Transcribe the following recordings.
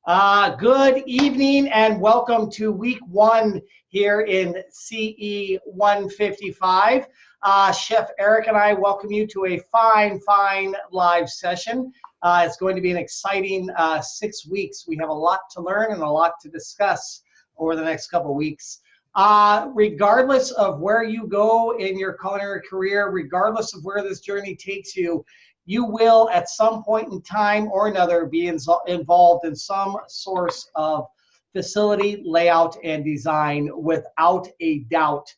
Good evening and welcome to week one here in CE 155. Chef Eric and I welcome you to a fine live session. It's going to be an exciting 6 weeks. We have a lot to learn and a lot to discuss over the next couple of weeks. Regardless of where you go in your culinary career, regardless of where this journey takes you, you will at some point in time or another be involved in some source of facility layout and design without a doubt.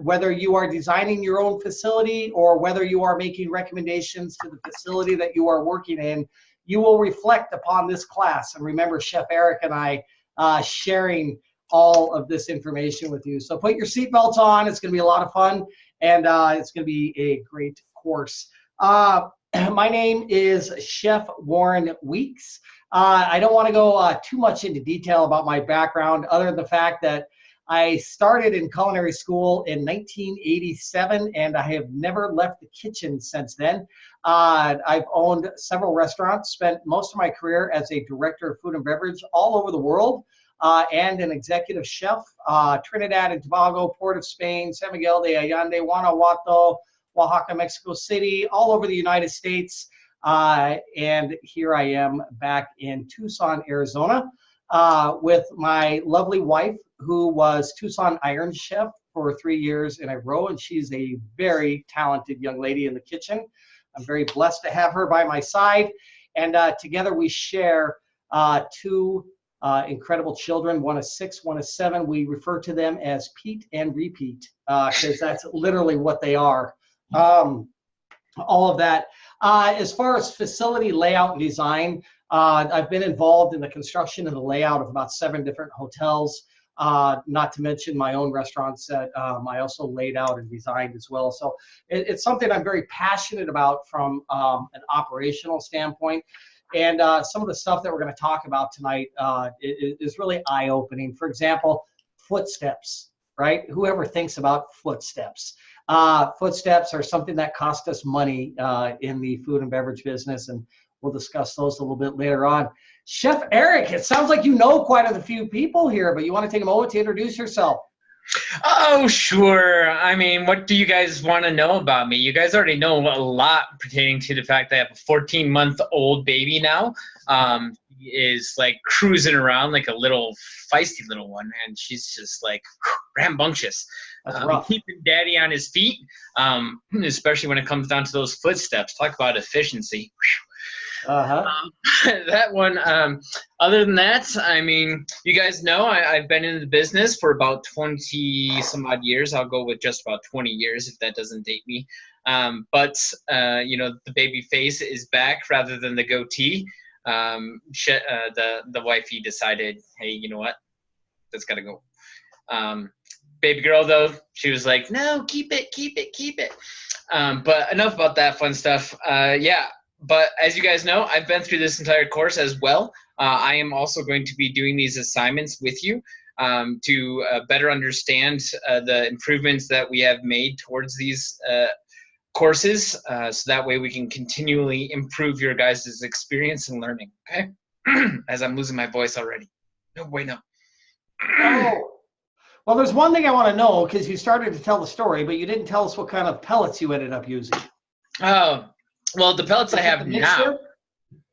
Whether you are designing your own facility or whether you are making recommendations to the facility that you are working in, you will reflect upon this class. And remember, Chef Eric and I sharing all of this information with you. So put your seatbelts on. It's going to be a lot of fun, and it's going to be a great course. My name is Chef Warren Weeks. I don't want to go too much into detail about my background other than the fact that I started in culinary school in 1987 and I have never left the kitchen since then. I've owned several restaurants, spent most of my career as a director of food and beverage all over the world, and an executive chef, Trinidad and Tobago, Port of Spain, San Miguel de Allende, Guanajuato, Oaxaca, Mexico City, all over the United States. And here I am back in Tucson, Arizona, with my lovely wife, who was Tucson Iron Chef for 3 years in a row, and she's a very talented young lady in the kitchen. I'm very blessed to have her by my side, and together we share two incredible children. One is 6, one is 7. We refer to them as Pete and Repeat, because that's literally what they are. All of that. As far as facility layout and design, I've been involved in the construction and the layout of about 7 different hotels, not to mention my own restaurants that I also laid out and designed as well. So it's something I'm very passionate about from an operational standpoint. And some of the stuff that we're going to talk about tonight is really eye-opening. For example, footsteps, right? Whoever thinks about footsteps? Footsteps are something that cost us money in the food and beverage business, and we'll discuss those a little bit later on. Chef Eric, it sounds like you know quite a few people here, but you want to take a moment to introduce yourself. Oh, sure. I mean, what do you guys want to know about me? You guys already know a lot pertaining to the fact that I have a 14-month-old baby now. Is like cruising around like a little feisty little one, and she's just like rambunctious. Keeping daddy on his feet, especially when it comes down to those footsteps. Talk about efficiency. That one. Other than that, I mean, you guys know I've been in the business for about 20 some odd years. I'll go with just about 20 years if that doesn't date me. But you know, the baby face is back rather than the goatee. The wifey decided, hey, you know what? That's gotta go. Baby girl, though, she was like, no, keep it. But enough about that fun stuff. Yeah. But as you guys know, I've been through this entire course as well. I am also going to be doing these assignments with you to better understand the improvements that we have made towards these courses, so that way we can continually improve your guys' experience and learning, okay? As I'm losing my voice already. No bueno. Oh. Well, there's one thing I want to know, because you started to tell the story, but you didn't tell us what kind of pellets you ended up using. Oh. Well, the pellets I have now.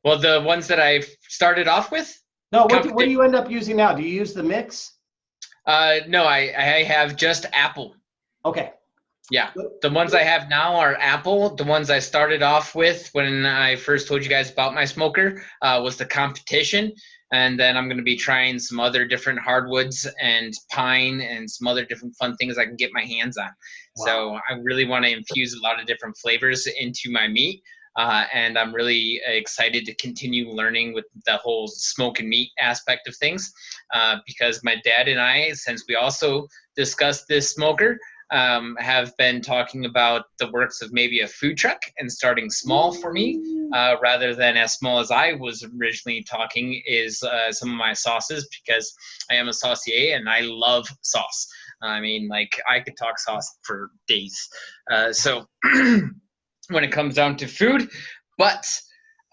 Well, the ones that I started off with? No, what do you end up using now? Do you use the mix? No, I have just apple. Okay. Yeah, the ones I have now are apple. The ones I started off with when I first told you guys about my smoker was the competition. And then I'm going to be trying some other different hardwoods and pine and some other different fun things I can get my hands on. Wow. So I really want to infuse a lot of different flavors into my meat. And I'm really excited to continue learning with the whole smoke and meat aspect of things, because my dad and I, since we also discussed this smoker, have been talking about the works of maybe a food truck and starting small for me, rather than as small as I was originally talking, is some of my sauces, because I am a saucier and I love sauce. I mean, like, I could talk sauce for days. So when it comes down to food, but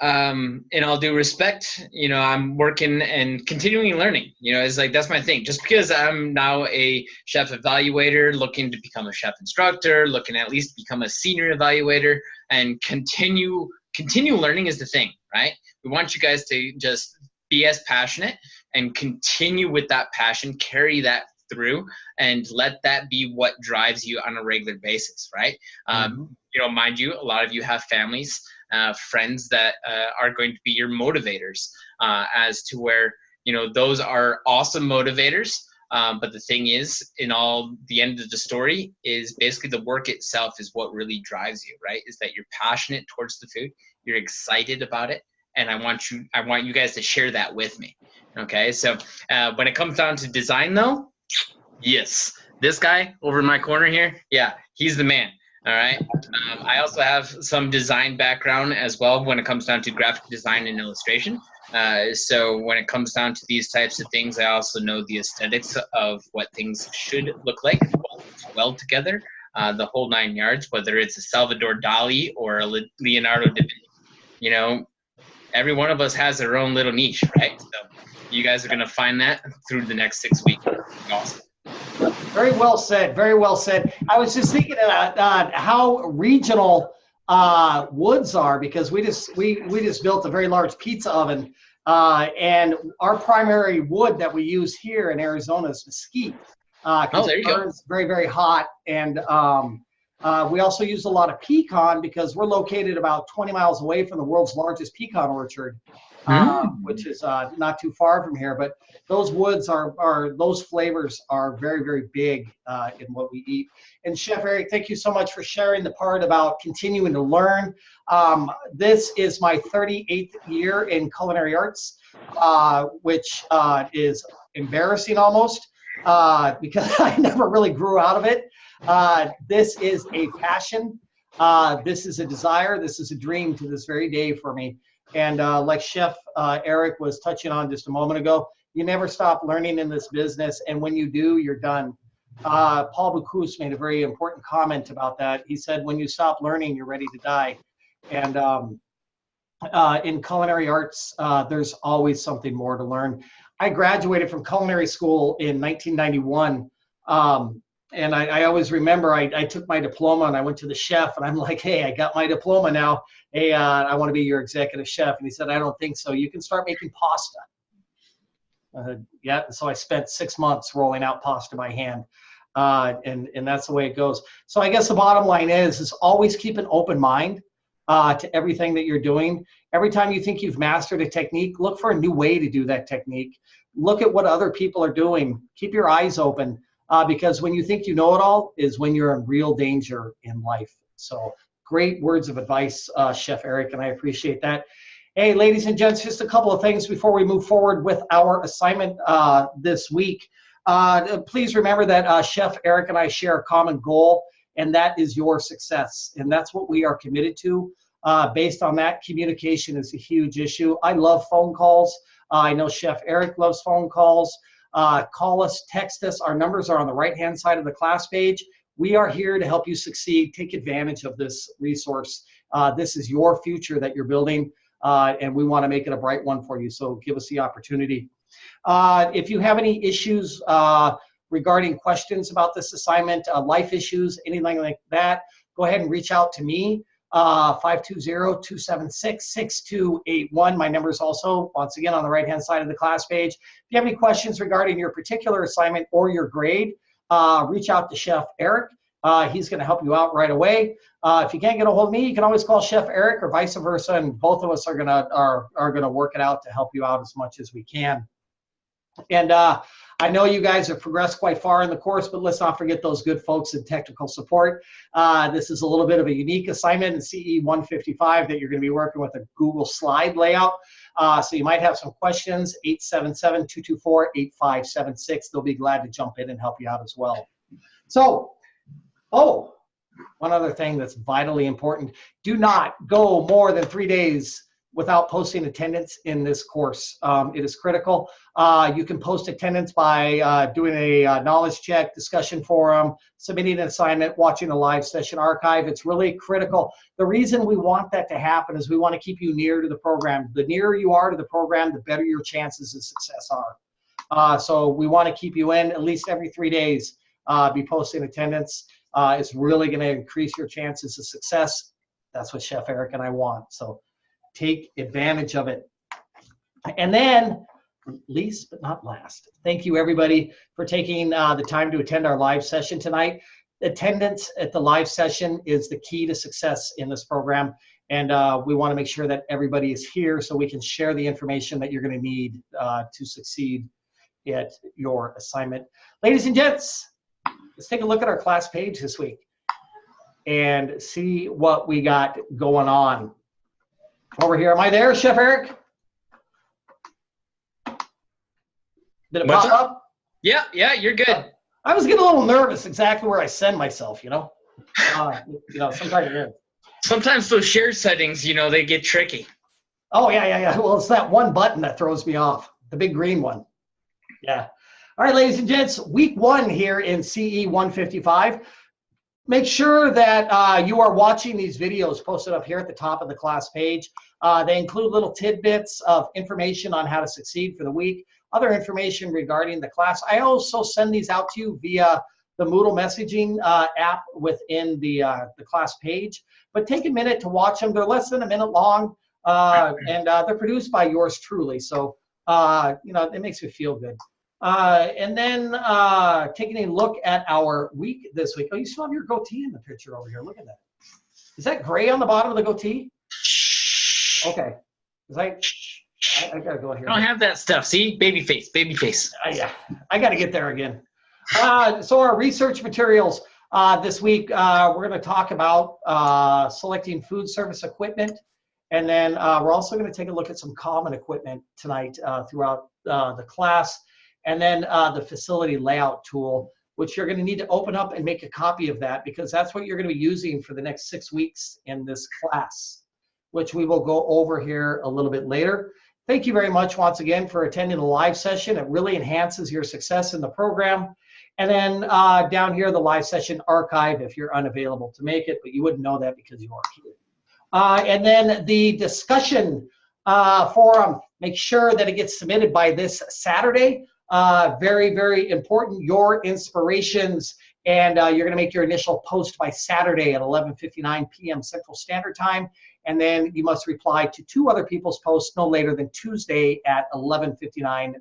in all due respect, I'm working and continuing learning. It's like that's my thing. Just because I'm now a chef evaluator, looking to become a chef instructor, looking at least become a senior evaluator, and continue learning is the thing, right? We want you guys to just be as passionate and continue with that passion, carry that through, and let that be what drives you on a regular basis, right? Mind you, a lot of you have families, friends that are going to be your motivators, as to where, those are awesome motivators. But the thing is, the end of the story is basically the work itself is what really drives you, right? Is that you're passionate towards the food, you're excited about it, and I want you guys to share that with me. Okay, so when it comes down to design, though, yes, this guy over in my corner here, yeah, he's the man. All right. I also have some design background as well when it comes down to graphic design and illustration. So when it comes down to these types of things, I also know the aesthetics of what things should look like well together, the whole 9 yards, whether it's a Salvador Dali or a Leonardo da Vinci. Every one of us has their own little niche, right? So you guys are going to find that through the next 6 weeks. Awesome. Very well said. Very well said. I was just thinking about how regional woods are, because we just built a very large pizza oven, and our primary wood that we use here in Arizona is mesquite. There you go. It burns very, very hot, and we also use a lot of pecan because we're located about 20 miles away from the world's largest pecan orchard, which is not too far from here. But those woods those flavors are very, very big in what we eat. And Chef Eric, thank you so much for sharing the part about continuing to learn. This is my 38th year in culinary arts, which is embarrassing almost, because I never really grew out of it. This is a passion. This is a desire. This is a dream to this very day for me. And like Chef Eric was touching on just a moment ago, you never stop learning in this business. And when you do, you're done. Paul Bocuse made a very important comment about that. He said, when you stop learning, you're ready to die. And in culinary arts, there's always something more to learn. I graduated from culinary school in 1991. And I always remember I took my diploma and I went to the chef and I'm like, hey, I got my diploma now. Hey, I want to be your executive chef. And he said, I don't think so. You can start making pasta. Yeah, so I spent 6 months rolling out pasta by hand. And that's the way it goes. So I guess the bottom line is always keep an open mind to everything that you're doing. Every time you think you've mastered a technique, look for a new way to do that technique. Look at what other people are doing. Keep your eyes open. Because when you think you know it all is when you're in real danger in life. So great words of advice, Chef Eric, and I appreciate that. Hey, ladies and gents, just a couple of things before we move forward with our assignment this week. Please remember that Chef Eric and I share a common goal, and that is your success. And that's what we are committed to. Based on that, communication is a huge issue. I love phone calls. I know Chef Eric loves phone calls. Call us, text us. Our numbers are on the right-hand side of the class page. We are here to help you succeed. Take advantage of this resource. This is your future that you're building, and we want to make it a bright one for you, so give us the opportunity. If you have any issues regarding questions about this assignment, life issues, anything like that, go ahead and reach out to me. 520-276-6281. My number is also, once again, on the right-hand side of the class page. If you have any questions regarding your particular assignment or your grade, reach out to Chef Eric. He's going to help you out right away. If you can't get a hold of me, you can always call Chef Eric or vice versa, and both of us are gonna work it out to help you out as much as we can. And I know you guys have progressed quite far in the course, but let's not forget those good folks in technical support. This is a little bit of a unique assignment in CE 155 that you're going to be working with a Google slide layout. So you might have some questions, 877-224-8576. They'll be glad to jump in and help you out as well. So, one other thing that's vitally important. Do not go more than 3 days without posting attendance in this course. It is critical. You can post attendance by doing a knowledge check, discussion forum, submitting an assignment, watching a live session archive. It's really critical. The reason we want that to happen is we want to keep you near to the program. The nearer you are to the program, the better your chances of success are. So we want to keep you in at least every 3 days, be posting attendance. It's really going to increase your chances of success. That's what Chef Eric and I want. So take advantage of it. And then, least but not last, thank you everybody for taking the time to attend our live session tonight. Attendance at the live session is the key to success in this program. And we want to make sure that everybody is here so we can share the information that you're going to need to succeed at your assignment. Ladies and gents, let's take a look at our class page this week and see what we got going on. Over here, am I there, Chef Eric? Did it pop up? Yeah, you're good. I was getting a little nervous exactly where I send myself, you know? Sometimes. Sometimes those share settings, they get tricky. Oh, yeah. Well, it's that one button that throws me off, the big green one. Yeah. All right, ladies and gents, week 1 here in CE 155. Make sure that you are watching these videos posted up here at the top of the class page. They include little tidbits of information on how to succeed for the week, other information regarding the class. I also send these out to you via the Moodle messaging app within the class page. But take a minute to watch them. They're less than a minute long, and they're produced by yours truly. So, it makes me feel good. And then taking a look at our week this week. Oh, you still have your goatee in the picture over here. Look at that. Is that gray on the bottom of the goatee? Okay. I gotta go here. I don't have that stuff. See, baby face. Yeah, I gotta get there again. So our research materials this week, we're going to talk about selecting food service equipment, and then we're also going to take a look at some common equipment tonight throughout the class, and then the facility layout tool, which you're going to need to open up and make a copy of that, because that's what you're going to be using for the next 6 weeks in this class, which we will go over here a little bit later. Thank you very much once again for attending the live session. It really enhances your success in the program. And then down here, the live session archive if you're unavailable to make it, but you wouldn't know that because you are here. And then the discussion forum, make sure that it gets submitted by this Saturday. Very, very important, your inspirations. And you're going to make your initial post by Saturday at 11:59 p.m. Central Standard Time. And then you must reply to 2 other people's posts no later than Tuesday at 11:59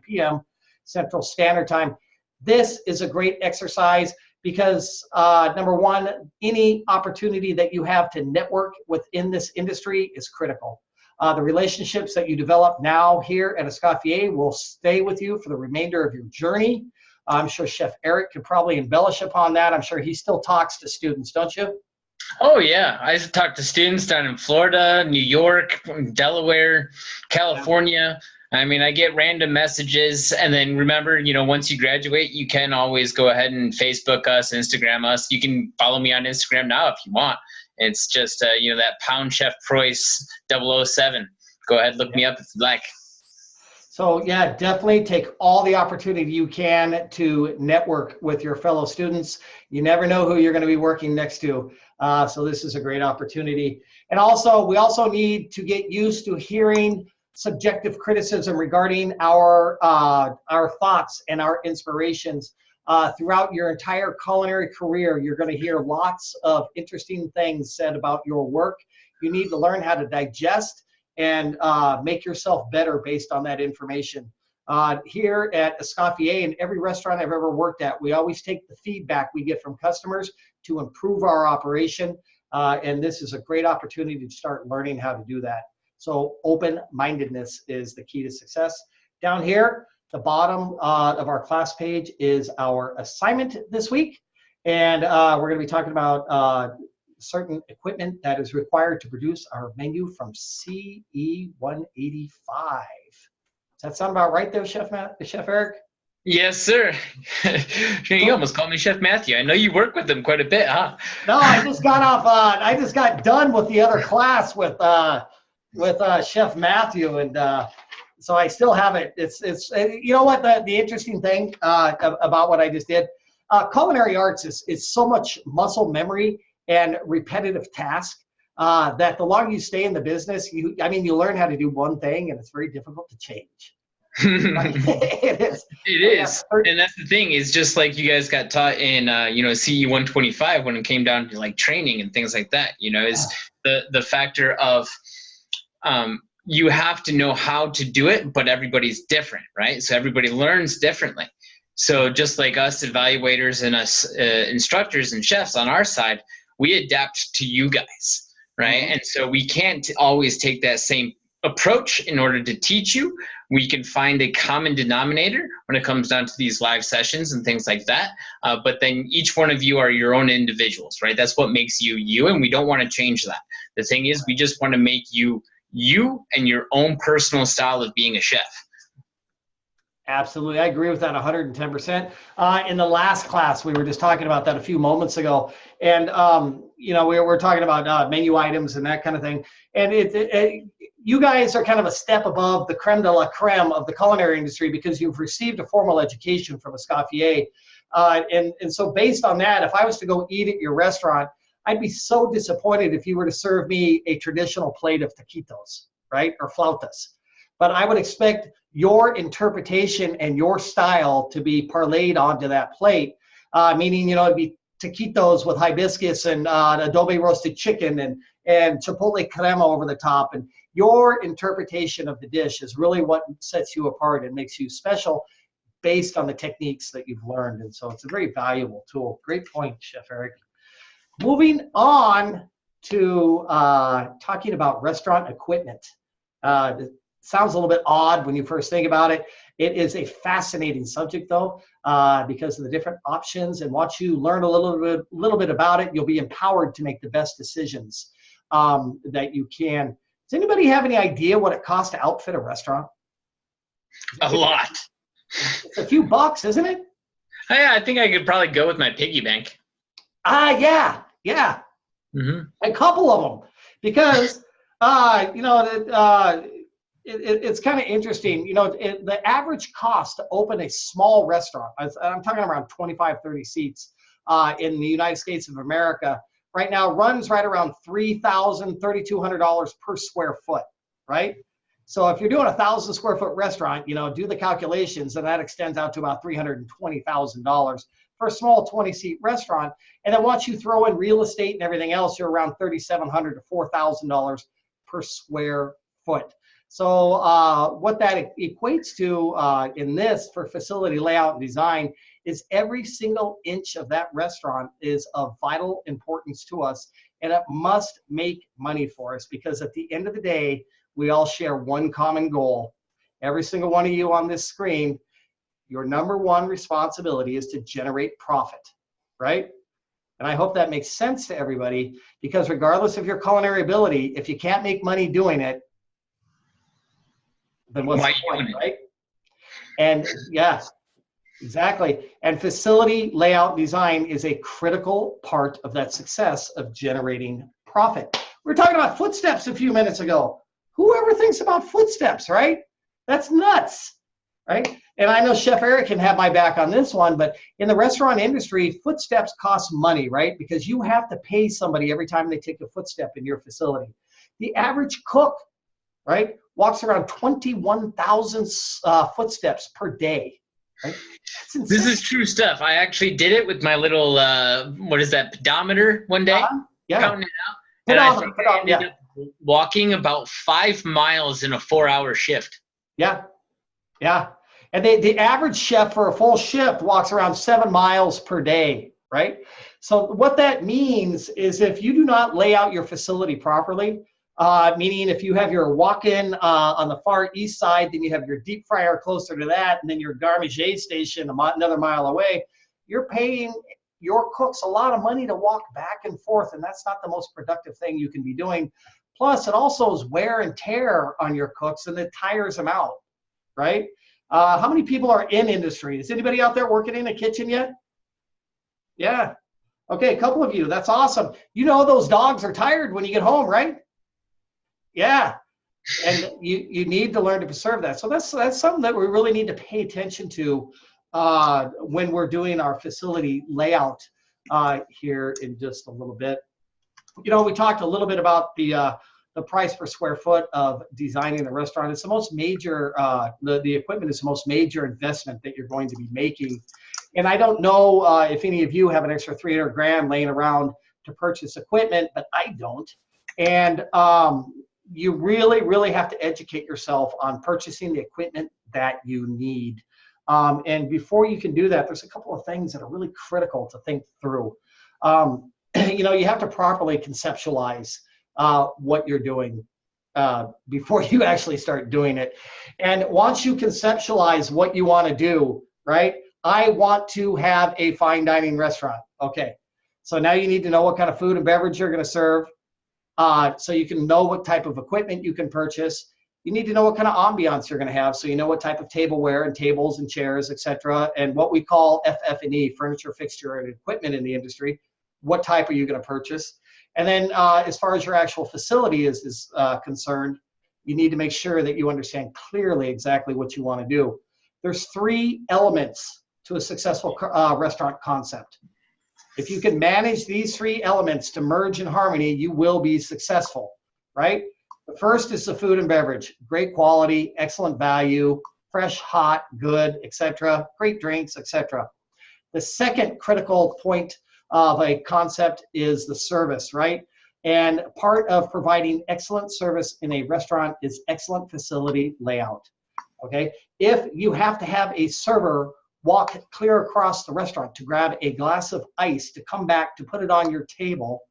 p.m. Central Standard Time. This is a great exercise because, number one, any opportunity that you have to network within this industry is critical. The relationships that you develop now here at Escoffier will stay with you for the remainder of your journey. I'm sure Chef Eric could probably embellish upon that. I'm sure he still talks to students, don't you? Oh, yeah. I used to talk to students down in Florida, New York, Delaware, California. I mean, I get random messages. And then remember, once you graduate, you can always go ahead and Facebook us, Instagram us. You can follow me on Instagram now if you want. It's just, that Pound Chef Preuss 007. Go ahead, look me up if you'd like. So yeah, definitely take all the opportunity you can to network with your fellow students. You never know who you're going to be working next to. So this is a great opportunity. And also, we also need to get used to hearing subjective criticism regarding our thoughts and our inspirations. Throughout your entire culinary career, you're going to hear lots of interesting things said about your work. You need to learn how to digest and make yourself better based on that information. Here at Escoffier and every restaurant I've ever worked at, we always take the feedback we get from customers to improve our operation. And this is a great opportunity to start learning how to do that. So open-mindedness is the key to success. Down here, the bottom of our class page is our assignment this week. And we're going to be talking about certain equipment that is required to produce our menu from CE 185. Does that sound about right there, Chef Eric? Yes, sir. You almost called me Chef Matthew. I know you work with him quite a bit, huh? No, I just got off. I just got done with the other class with Chef Matthew, and so I still have it. It's you know what the interesting thing about what I just did. Culinary arts is so much muscle memory and repetitive task that the longer you stay in the business, you learn how to do one thing, and it's very difficult to change. It is. It is, and that's the thing. Is just like you guys got taught in, CE 125 when it came down to like training and things like that. Is the factor of you have to know how to do it, but everybody's different, right? So everybody learns differently. So just like us evaluators and us instructors and chefs on our side, we adapt to you guys, right? And so we can't always take that same approach in order to teach you. We can find a common denominator when it comes down to these live sessions and things like that. But then each one of you are your own individuals, right? That's what makes you you, and we don't want to change that. The thing is, we just want to make you you and your own personal style of being a chef. Absolutely. I agree with that 110%. In the last class, we were just talking about that a few moments ago. And, we were talking about menu items and that kind of thing. And you guys are kind of a step above the creme de la creme of the culinary industry because you've received a formal education from Escoffier. And so based on that, if I was to go eat at your restaurant, I'd be so disappointed if you were to serve me a traditional plate of taquitos, right? Or flautas. But I would expect your interpretation and your style to be parlayed onto that plate, meaning, it'd be taquitos with hibiscus and adobe roasted chicken and chipotle crema over the top. And your interpretation of the dish is really what sets you apart and makes you special based on the techniques that you've learned. And so it's a very valuable tool. Great point, Chef Eric. Moving on to talking about restaurant equipment. It sounds a little bit odd when you first think about it. It is a fascinating subject, though, because of the different options. And once you learn a little bit about it, you'll be empowered to make the best decisions that you can. Does anybody have any idea what it costs to outfit a restaurant? A lot. It's a few bucks, isn't it? Yeah, I think I could probably go with my piggy bank. Yeah. Mm-hmm. A couple of them, because it's kind of interesting. The average cost to open a small restaurant, I'm talking around 25, 30 seats in the United States of America right now, runs right around $3,000, $3,200 per square foot, right? So if you're doing 1,000 square foot restaurant, do the calculations, and that extends out to about $320,000 for a small 20-seat restaurant. And then once you throw in real estate and everything else, you're around $3,700 to $4,000 per square foot. So what that equates to in this for facility layout and design is every single inch of that restaurant is of vital importance to us, and it must make money for us, because at the end of the day, we all share one common goal. Every single one of you on this screen, your number one responsibility is to generate profit, right? And I hope that makes sense to everybody, because regardless of your culinary ability, if you can't make money doing it, then what's the point, right? And yes, exactly. And facility layout design is a critical part of that success of generating profit. We were talking about footsteps a few minutes ago. Whoever thinks about footsteps, right? That's nuts, right? And I know Chef Eric can have my back on this one, but in the restaurant industry, footsteps cost money, right? Because you have to pay somebody every time they take a footstep in your facility. The average cook, right, walks around 21,000 footsteps per day, right? That's insane. This is true stuff. I actually did it with my little, what is that, pedometer one day? Yeah. Counting it out. And I think I ended up walking about 5 miles in a 4-hour shift. Yeah. And the average chef for a full shift walks around 7 miles per day, right? So what that means is if you do not lay out your facility properly, meaning if you have your walk-in on the far east side, then you have your deep fryer closer to that, and then your garmager station another mile away, you're paying your cooks a lot of money to walk back and forth, and that's not the most productive thing you can be doing. Plus, it also is wear and tear on your cooks, and it tires them out, right? How many people are in industry? Is anybody out there working in a kitchen yet? Yeah. Okay, a couple of you. That's awesome. You know those dogs are tired when you get home, right? Yeah. And you need to learn to preserve that. So that's something that we really need to pay attention to when we're doing our facility layout here in just a little bit. You know, we talked a little bit about the price per square foot of designing the restaurant. It's the most major, the equipment is the most major investment that you're going to be making. And I don't know if any of you have an extra 300 grand laying around to purchase equipment, but I don't. And you really, really have to educate yourself on purchasing the equipment that you need. And before you can do that, there's a couple of things that are really critical to think through. You know, you have to properly conceptualize what you're doing before you actually start doing it. And once you conceptualize what you want to do, right? I want to have a fine dining restaurant. Okay, so now you need to know what kind of food and beverage you're going to serve. So you can know what type of equipment you can purchase. You need to know what kind of ambiance you're going to have, so you know what type of tableware and tables and chairs, etc., and what we call FF&E, furniture, fixture, and equipment in the industry. What type are you going to purchase? And then as far as your actual facility is concerned, you need to make sure that you understand clearly exactly what you want to do. There's 3 elements to a successful restaurant concept. If you can manage these 3 elements to merge in harmony, you will be successful, right? The first is the food and beverage. Great quality, excellent value, fresh, hot, good, etc. Great drinks, etc. The second critical point of a concept is the service, right? And part of providing excellent service in a restaurant is excellent facility layout, okay? If you have to have a server walk clear across the restaurant to grab a glass of ice to come back to put it on your table,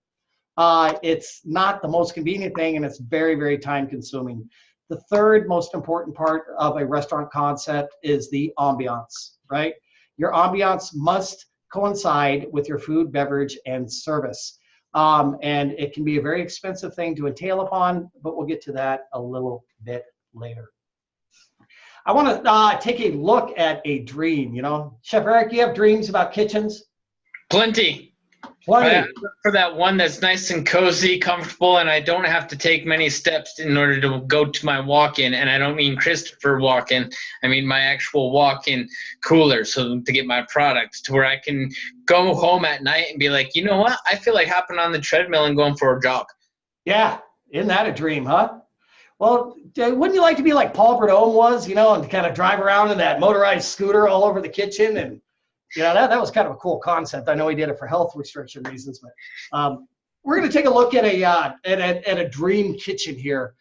it's not the most convenient thing, and it's very, very time consuming. The third most important part of a restaurant concept is the ambiance, right? Your ambiance must coincide with your food, beverage, and service. And it can be a very expensive thing to entail upon, but we'll get to that a little bit later. I want to take a look at a dream. You know, Chef Eric, you have dreams about kitchens? Plenty. Plenty. For that one that's nice and cozy, comfortable, and I don't have to take many steps in order to go to my walk-in. And I don't mean Christopher walk-in. I mean my actual walk-in cooler, so to get my products, to where I can go home at night and be like, you know what? I feel like hopping on the treadmill and going for a jog. Yeah. Isn't that a dream, huh? Well, wouldn't you like to be like Paul Prudhomme was, you know, and kind of drive around in that motorized scooter all over the kitchen? And, you know, that was kind of a cool concept. I know he did it for health restriction reasons, but we're going to take a look at a dream kitchen here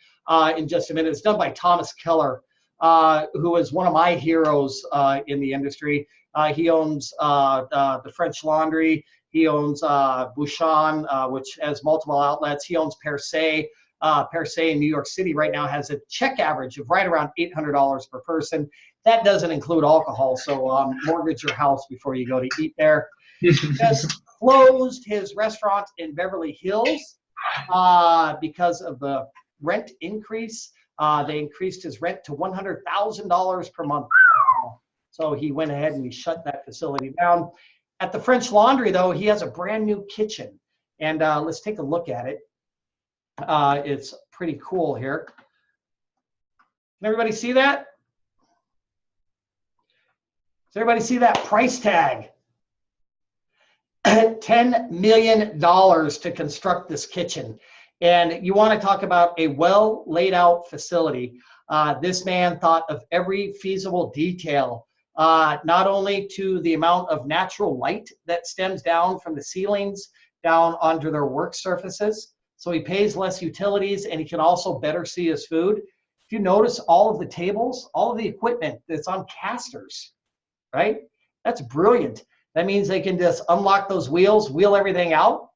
in just a minute. It's done by Thomas Keller, who is one of my heroes in the industry. He owns the French Laundry. He owns Bouchon, which has multiple outlets. He owns Per Se. Per Se in New York City right now has a check average of right around $800 per person. That doesn't include alcohol, so mortgage your house before you go to eat there. He just closed his restaurant in Beverly Hills because of the rent increase. They increased his rent to $100,000 per month. So he went ahead and he shut that facility down. At the French Laundry, though, he has a brand new kitchen. And let's take a look at it. It's pretty cool here. Can everybody see that? Does everybody see that price tag? $10 million to construct this kitchen. And you want to talk about a well laid out facility. This man thought of every feasible detail, not only to the amount of natural light that stems down from the ceilings down onto their work surfaces. So he pays less utilities, and he can also better see his food. If you notice all of the tables, all of the equipment that's on casters, right? That's brilliant. That means they can just unlock those wheels, wheel everything out,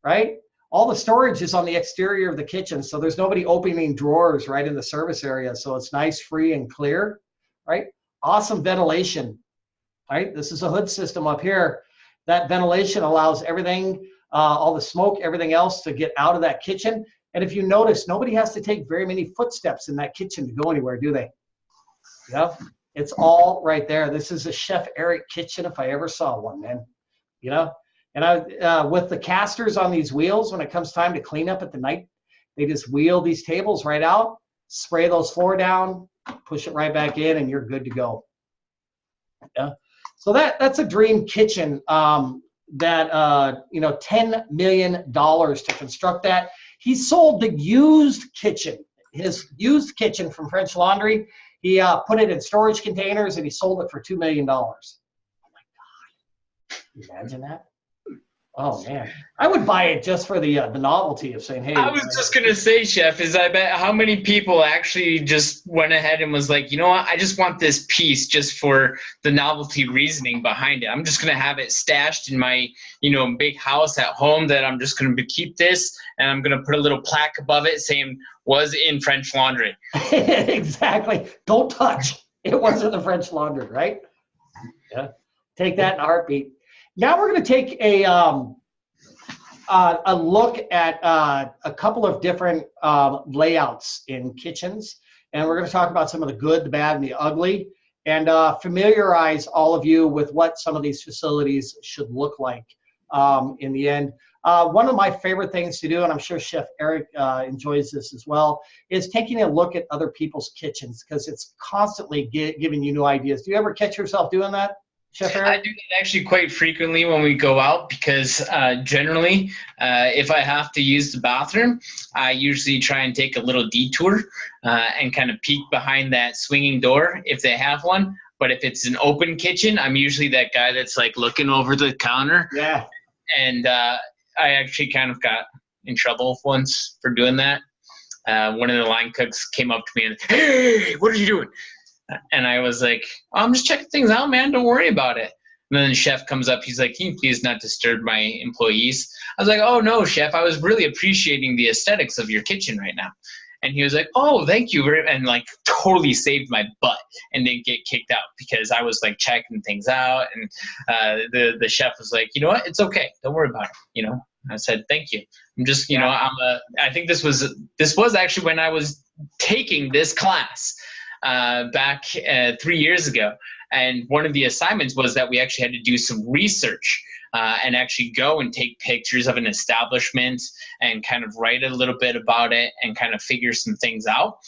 right? All the storage is on the exterior of the kitchen, so there's nobody opening drawers right in the service area. So it's nice, free, and clear, right? Awesome ventilation, right? This is a hood system up here. That ventilation allows everything, all the smoke, everything else to get out of that kitchen. And if you notice, nobody has to take very many footsteps in that kitchen to go anywhere, do they? Yeah. It's all right there. This is a Chef Eric kitchen if I ever saw one, man. You know, and with the casters on these wheels, when it comes time to clean up at the night, they just wheel these tables right out, spray those floor down, push it right back in, and you're good to go. Yeah. So that's a dream kitchen. That you know, $10 million to construct that. He sold the used kitchen, his used kitchen from French Laundry. He put it in storage containers and he sold it for $2 million. Oh my God! Imagine that. Oh man, I would buy it just for the novelty of saying, "Hey." I was just gonna say, Chef, is I bet how many people actually just went ahead and was like, you know what, I just want this piece just for the novelty reasoning behind it. I'm just gonna have it stashed in my, you know, big house at home. That I'm just gonna keep this, and I'm gonna put a little plaque above it saying "was in French Laundry." Exactly. Don't touch. It wasn't the French Laundry, right? Yeah. Take that in a heartbeat. Now we're going to take a look at a couple of different layouts in kitchens, and we're going to talk about some of the good, the bad, and the ugly, and familiarize all of you with what some of these facilities should look like in the end. One of my favorite things to do, and I'm sure Chef Eric enjoys this as well, is taking a look at other people's kitchens, because it's constantly giving you new ideas. Do you ever catch yourself doing that, Chef Eric? I do that actually quite frequently when we go out, because generally, if I have to use the bathroom, I usually try and take a little detour and kind of peek behind that swinging door if they have one. But if it's an open kitchen, I'm usually that guy that's like looking over the counter. Yeah. And I actually kind of got in trouble once for doing that. One of the line cooks came up to me and, "Hey, what are you doing?" And I was like, "I'm just checking things out, man. Don't worry about it." And then the chef comes up. He's like, "Can you please not disturb my employees?" I was like, "Oh, no, chef. I was really appreciating the aesthetics of your kitchen right now." And he was like, "Oh, thank you." And like totally saved my butt and didn't get kicked out, because I was like checking things out. And the chef was like, "You know what? It's okay. Don't worry about it." You know, I said, "Thank you. I'm just, you know, I think this was actually when I was taking this class back 3 years ago. And one of the assignments was that we actually had to do some research and actually go and take pictures of an establishment and kind of write a little bit about it and kind of figure some things out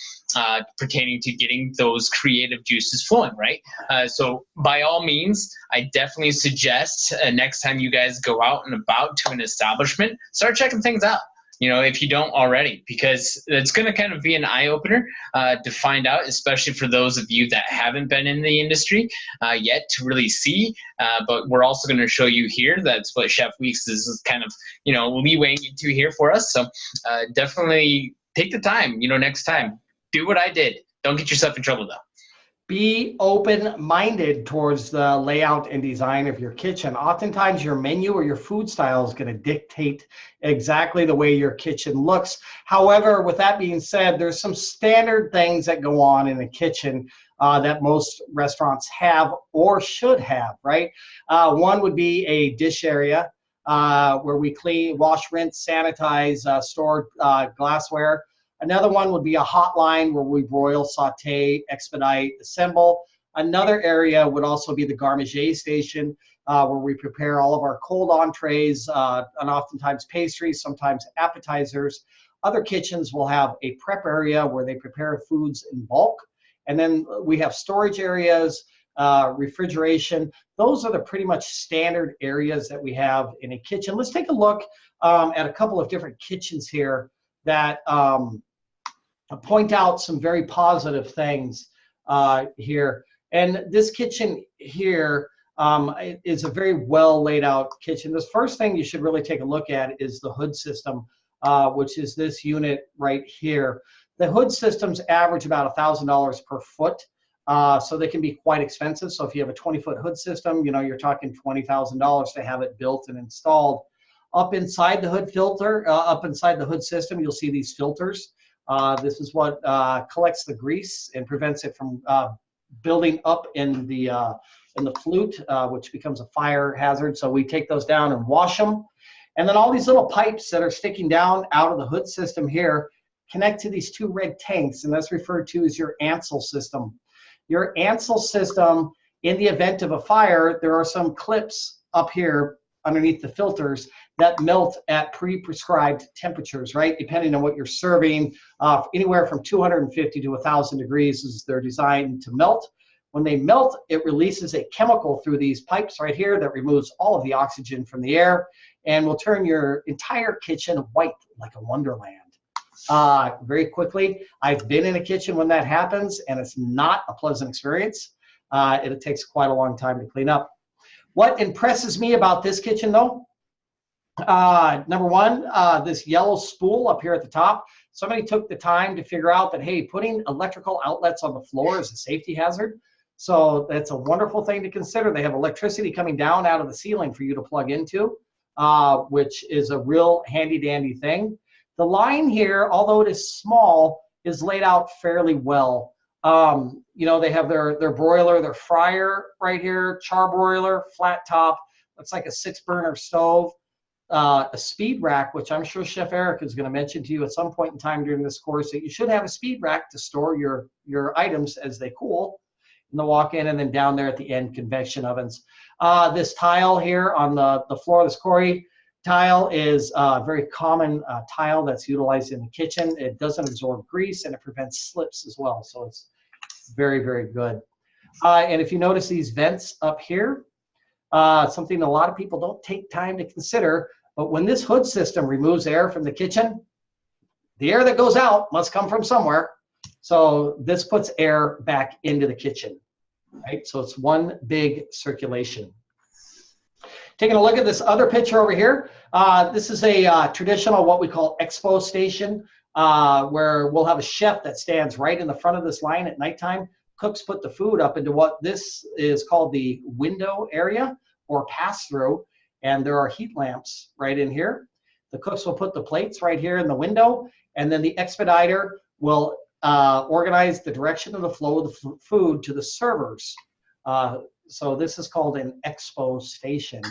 pertaining to getting those creative juices flowing, right? So by all means, I definitely suggest next time you guys go out and about to an establishment, start checking things out. You know, if you don't already, because it's going to kind of be an eye-opener to find out, especially for those of you that haven't been in the industry yet to really see. But we're also going to show you here. That's what Chef Weeks is kind of, you know, leewaying into here for us. So definitely take the time, you know, next time. Do what I did. Don't get yourself in trouble, though. Be open-minded towards the layout and design of your kitchen. Oftentimes your menu or your food style is going to dictate exactly the way your kitchen looks. However, with that being said, there's some standard things that go on in the kitchen that most restaurants have or should have, right? One would be a dish area where we clean, wash, rinse, sanitize, store glassware. Another one would be a hotline where we broil, saute, expedite, assemble. Another area would also be the garmager station where we prepare all of our cold entrees and oftentimes pastries, sometimes appetizers. Other kitchens will have a prep area where they prepare foods in bulk. And then we have storage areas, refrigeration. Those are the pretty much standard areas that we have in a kitchen. Let's take a look at a couple of different kitchens here that point out some very positive things here. And this kitchen here is a very well laid out kitchen. The first thing you should really take a look at is the hood system, which is this unit right here. The hood systems average about $1,000 per foot, so they can be quite expensive. So if you have a 20-foot hood system, you know, you're talking $20,000 to have it built and installed. Up inside the hood filter, up inside the hood system, you'll see these filters. This is what collects the grease and prevents it from building up in the flute, which becomes a fire hazard. So we take those down and wash them. And then all these little pipes that are sticking down out of the hood system here connect to these two red tanks, and that's referred to as your Ansel system. Your Ansel system, in the event of a fire, there are some clips up here underneath the filters that melt at pre-prescribed temperatures, right? Depending on what you're serving, anywhere from 250 to 1,000 degrees is they're designed to melt. When they melt, it releases a chemical through these pipes right here that removes all of the oxygen from the air and will turn your entire kitchen white like a wonderland. Very quickly. I've been in a kitchen when that happens, and it's not a pleasant experience. It takes quite a long time to clean up. What impresses me about this kitchen, though, number one, this yellow spool up here at the top. Somebody took the time to figure out that, hey, putting electrical outlets on the floor is a safety hazard. So that's a wonderful thing to consider. They have electricity coming down out of the ceiling for you to plug into, which is a real handy-dandy thing. The line here, although it is small, is laid out fairly well. You know, they have their broiler, their fryer right here, charbroiler, flat top. Looks like a 6-burner stove. A speed rack, which I'm sure Chef Eric is going to mention to you at some point in time during this course, that you should have a speed rack to store your items as they cool in the walk-in, and then down there at the end, convection ovens. This tile here on the floor, this Cori tile, is a very common tile that's utilized in the kitchen. It doesn't absorb grease, and it prevents slips as well, so it's very, very good. And if you notice these vents up here, something a lot of people don't take time to consider, but when this hood system removes air from the kitchen, the air that goes out must come from somewhere. So this puts air back into the kitchen, right? So it's one big circulation. Taking a look at this other picture over here, this is a traditional, what we call expo station, where we'll have a chef that stands right in the front of this line at nighttime. Cooks put the food up into what this is called the window area or pass-through, and there are heat lamps right in here. The cooks will put the plates right here in the window, and then the expediter will organize the direction of the flow of the food to the servers. So this is called an expo station,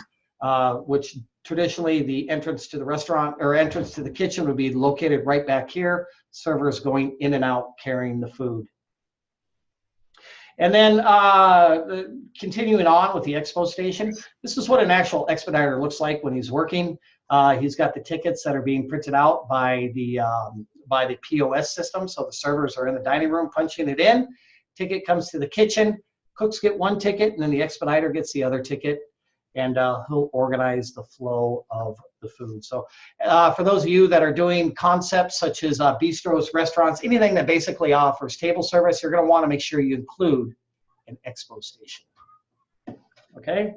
which traditionally the entrance to the restaurant or entrance to the kitchen would be located right back here, servers going in and out carrying the food. And then continuing on with the expo station, this is what an actual expediter looks like when he's working. He's got the tickets that are being printed out by the POS system. So the servers are in the dining room punching it in. Ticket comes to the kitchen. Cooks get one ticket, and then the expediter gets the other ticket, and he'll organize the flow of the food. So for those of you that are doing concepts such as bistros, restaurants, anything that basically offers table service, you're going to want to make sure you include an expo station. Okay?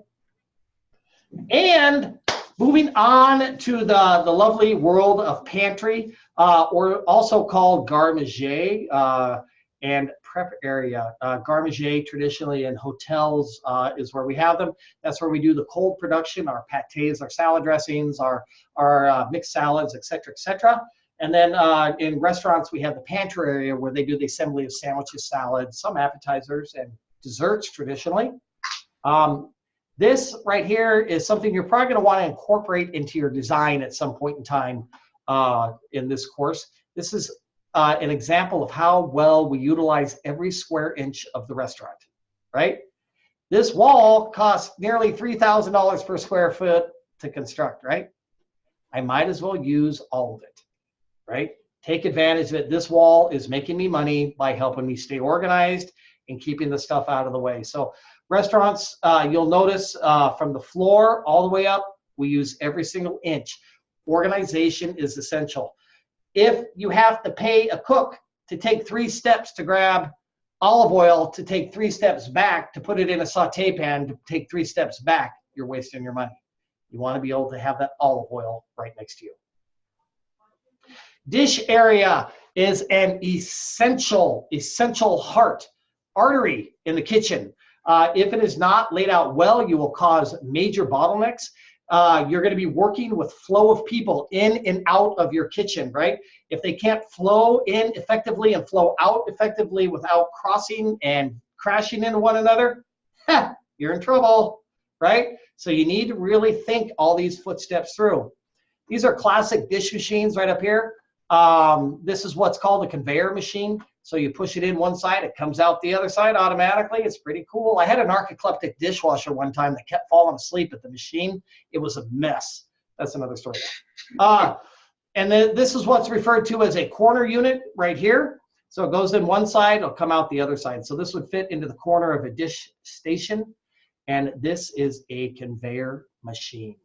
And moving on to the lovely world of pantry, or also called garde-manger and prep area. Garde-manger traditionally in hotels is where we have them. That's where we do the cold production, our pâtés, our salad dressings, our mixed salads, et cetera, And then in restaurants, we have the pantry area where they do the assembly of sandwiches, salads, some appetizers, and desserts traditionally. This right here is something you're probably going to want to incorporate into your design at some point in time in this course. This is an example of how well we utilize every square inch of the restaurant, right? This wall costs nearly $3,000 per square foot to construct, right? I might as well use all of it, right? Take advantage of it. This wall is making me money by helping me stay organized and keeping the stuff out of the way. So restaurants, you'll notice from the floor all the way up, we use every single inch. Organization is essential. If you have to pay a cook to take 3 steps to grab olive oil, to take 3 steps back, to put it in a saute pan, to take 3 steps back, you're wasting your money. You want to be able to have that olive oil right next to you. Dish area is an essential artery in the kitchen. If it is not laid out well, you will cause major bottlenecks. You're going to be working with flow of people in and out of your kitchen, right? If they can't flow in effectively and flow out effectively without crossing and crashing into one another, you're in trouble, right? So you need to really think all these footsteps through. These are classic dish machines right up here. This is what's called a conveyor machine. So you push it in one side, it comes out the other side automatically. It's pretty cool. I had an narcoleptic dishwasher one time that kept falling asleep at the machine. It was a mess. That's another story. And then this is what's referred to as a corner unit right here. So it goes in one side, it'll come out the other side. So this would fit into the corner of a dish station. And this is a conveyor machine.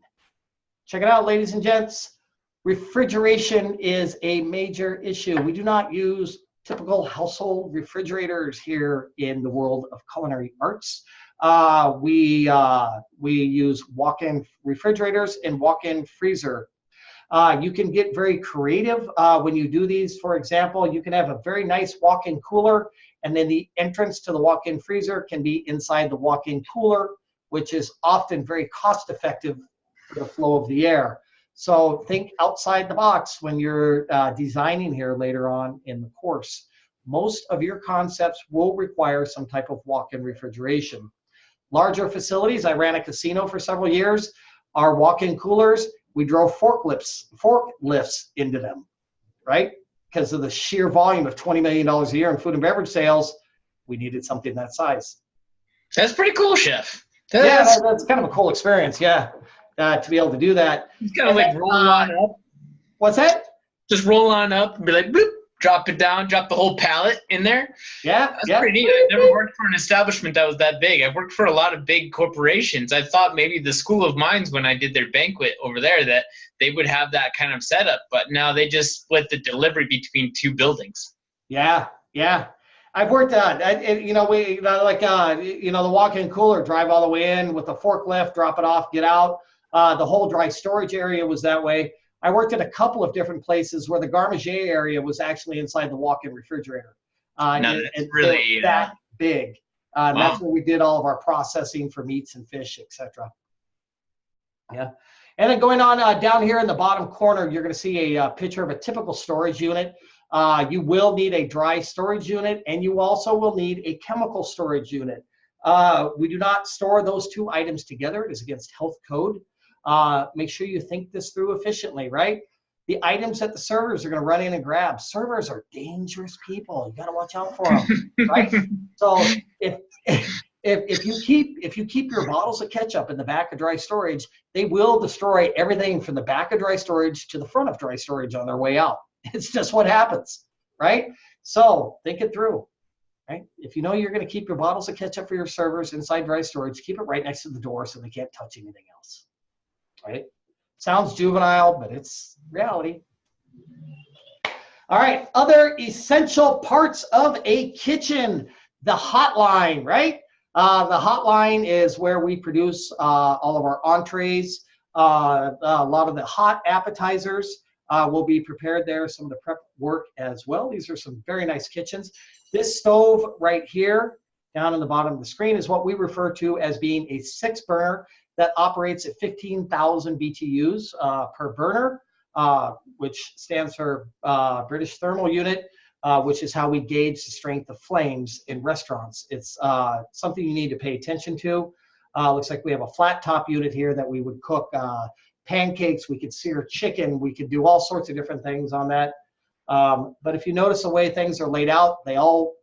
Check it out, ladies and gents. Refrigeration is a major issue. We do not use typical household refrigerators here in the world of culinary arts. We use walk-in refrigerators and walk-in freezer. You can get very creative when you do these. For example, you can have a very nice walk-in cooler, and then the entrance to the walk-in freezer can be inside the walk-in cooler, which is often very cost-effective for the flow of the air. So think outside the box when you're designing here later on in the course. Most of your concepts will require some type of walk-in refrigeration. Larger facilities, I ran a casino for several years. Our walk-in coolers, we drove forklifts into them, right? Because of the sheer volume of $20 million a year in food and beverage sales, we needed something that size. That's pretty cool, Chef. That's kind of a cool experience, yeah, to be able to do that. It's kind of like roll on up. What's that? Just roll on up and be like, boop, drop it down, drop the whole pallet in there. Yeah, That's pretty neat. I never worked for an establishment that was that big. I've worked for a lot of big corporations. I thought maybe the School of Mines, when I did their banquet over there, that they would have that kind of setup. But now they just split the delivery between two buildings. Yeah. I've worked the walk-in cooler, drive all the way in with the forklift, drop it off, get out. The whole dry storage area was that way. I worked at a couple of different places where the garde-manger area was actually inside the walk-in refrigerator. It's really that big. Wow. That's where we did all of our processing for meats and fish, etc. Yeah. And then going on down here in the bottom corner, you're going to see a picture of a typical storage unit. You will need a dry storage unit, and you also will need a chemical storage unit. We do not store those two items together. It is against health code. Make sure you think this through efficiently, right? The items that the servers are going to run in and grab. Servers are dangerous people. You got to watch out for them, right? So if you keep your bottles of ketchup in the back of dry storage, they will destroy everything from the back of dry storage to the front of dry storage on their way out. It's just what happens, right? So think it through, right? If you know you're going to keep your bottles of ketchup for your servers inside dry storage, keep it right next to the door so they can't touch anything else, right? Sounds juvenile, but it's reality. All right, other essential parts of a kitchen, the hotline, right? The hotline is where we produce all of our entrees. A lot of the hot appetizers will be prepared there, some of the prep work as well. These are some very nice kitchens. This stove right here, down in the bottom of the screen, is what we refer to as being a 6-burner that operates at 15,000 BTUs per burner, which stands for British Thermal Unit, which is how we gauge the strength of flames in restaurants. It's something you need to pay attention to. Looks like we have a flat top unit here that we would cook pancakes, we could sear chicken, we could do all sorts of different things on that. But if you notice the way things are laid out, they all